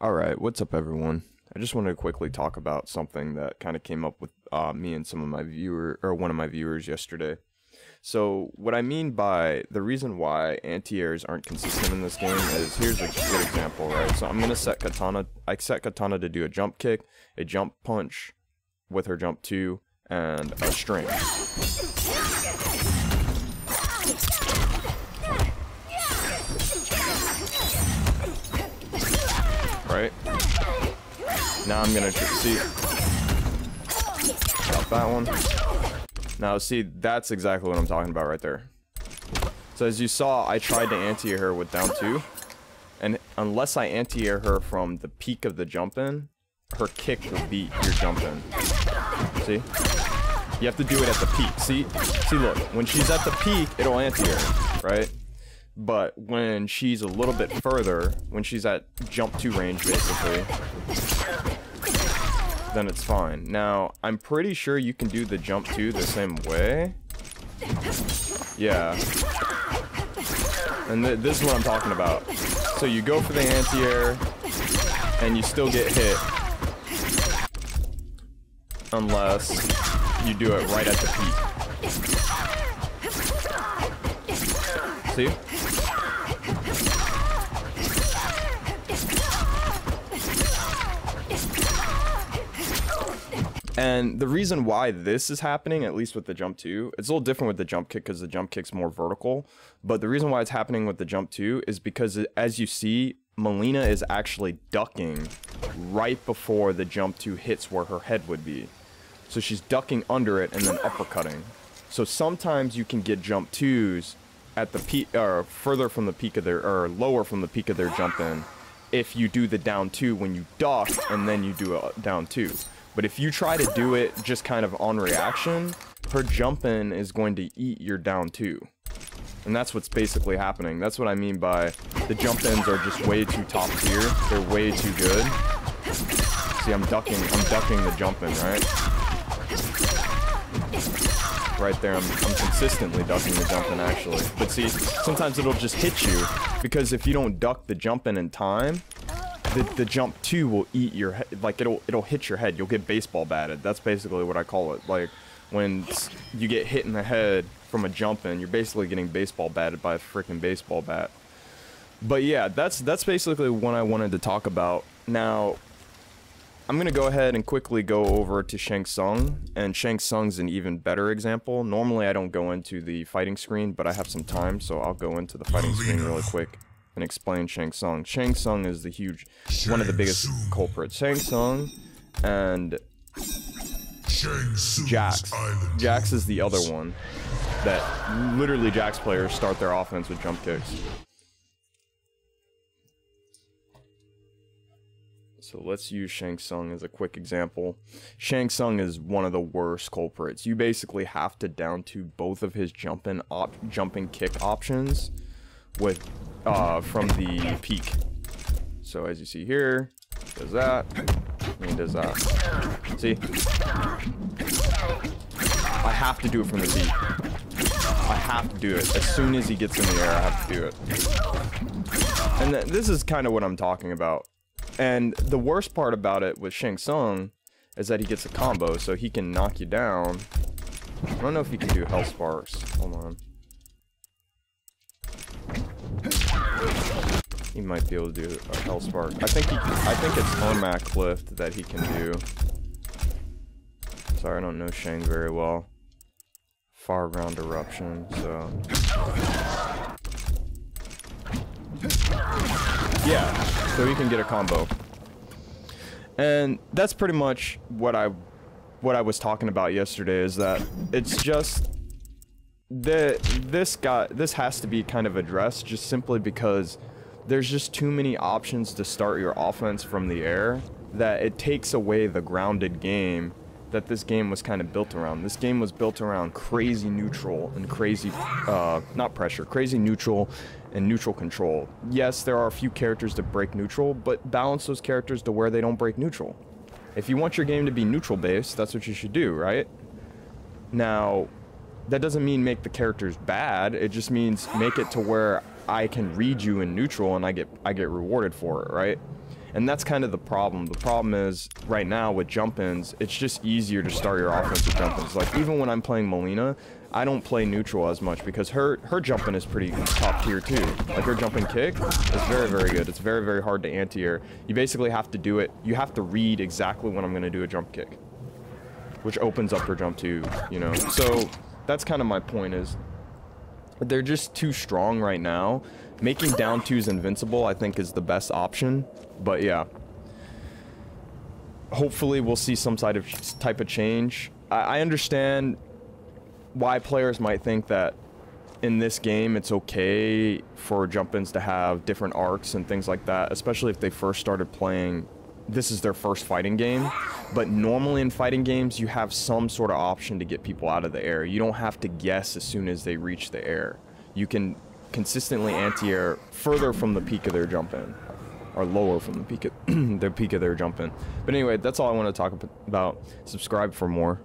Alright, what's up everyone? I just wanted to quickly talk about something that kind of came up with me and some of my one of my viewers yesterday. So what I mean by the reason why anti-airs aren't consistent in this game is, here's a good example, right? So I'm gonna set Katana. I set Katana to do a jump kick, a jump punch with her jump 2, and a string. Right? Now I'm gonna see. Got that one. Now see, that's exactly what I'm talking about right there. So as you saw, I tried to anti-air her with down 2, and unless I anti-air her from the peak of the jump in, her kick will beat your jump in. See? You have to do it at the peak. See, look, when she's at the peak, it'll anti-air, right? But when she's a little bit further, when she's at jump 2 range basically, then it's fine. Now, I'm pretty sure you can do the jump 2 the same way. Yeah. And this is what I'm talking about. So you go for the anti-air, and you still get hit. Unless you do it right at the peak. See? And the reason why this is happening, at least with the jump 2, it's a little different with the jump kick because the jump kick's more vertical. But the reason why it's happening with the jump 2 is because, as you see, Mileena is actually ducking right before the jump 2 hits where her head would be. So she's ducking under it and then uppercutting. So sometimes you can get jump 2s at the peak, or further from the peak of their, or lower from the peak of their jump in, if you do the down 2 when you duck and then you do a down 2. But if you try to do it just kind of on reaction, her jump in is going to eat your down 2. And that's what's basically happening. That's what I mean by the jump ins are just way too top tier. They're way too good. See, I'm ducking the jump in, right? Right there, I'm consistently ducking the jump in actually. But see, sometimes it'll just hit you, because if you don't duck the jump in time, the jump 2 will eat your head. Like, it'll hit your head. You'll get baseball batted. That's basically what I call it. Like, when you get hit in the head from a jump in, you're basically getting baseball batted by a freaking baseball bat. But yeah, that's basically what I wanted to talk about. Now, I'm gonna go ahead and quickly go over to Shang Tsung, and Shang Tsung's an even better example. Normally I don't go into the fighting screen, but I have some time, so I'll go into the fighting screen really quick and explain Shang Tsung. Shang Tsung is one of the biggest culprits. Shang Tsung and Jax. Jax is the other one that literally Jax players start their offense with jump kicks. So let's use Shang Tsung as a quick example. Shang Tsung is one of the worst culprits. You basically have to down to both of his jumping kick options with from the peak. So as you see here, does that, and he does that. See? I have to do it from the peak. I have to do it. As soon as he gets in the air, I have to do it. And this is kind of what I'm talking about. And the worst part about it with Shang Tsung is that he gets a combo, so he can knock you down. I don't know if he can do Hell Sparks. Hold on. He might be able to do a Hell Spark. I think it's Ermac Lift that he can do. Sorry, I don't know Shang very well. Far Ground Eruption, so yeah, so he can get a combo. And that's pretty much what I was talking about yesterday, is that it's just this has to be kind of addressed, just simply because there's just too many options to start your offense from the air, that it takes away the grounded game that this game was kind of built around. This game was built around crazy neutral and crazy, not pressure, crazy neutral and neutral control. Yes, there are a few characters that break neutral, but balance those characters to where they don't break neutral. If you want your game to be neutral based, that's what you should do, right? Now, that doesn't mean make the characters bad, it just means make it to where I can read you in neutral and I get rewarded for it, right? And that's kind of the problem. The problem is, right now with jump-ins, it's just easier to start your offense with jump-ins. Like, even when I'm playing Mileena, I don't play neutral as much because her jump-in is pretty top tier too. Like, her jump-in kick is very, very good. It's very, very hard to anti-air. You basically have to do it. You have to read exactly when I'm going to do a jump kick, which opens up her jump too, you know? So that's kind of my point, is they're just too strong right now. Making down twos invincible, I think, is the best option. But yeah, hopefully we'll see some type of change. I understand why players might think that in this game it's okay for jump-ins to have different arcs and things like that, especially if they first started playing. This is their first fighting game, but normally in fighting games you have some sort of option to get people out of the air. You don't have to guess as soon as they reach the air. You can consistently anti-air further from the peak of their jump-in, or lower from the peak of their jump-in. But anyway, that's all I want to talk about. Subscribe for more.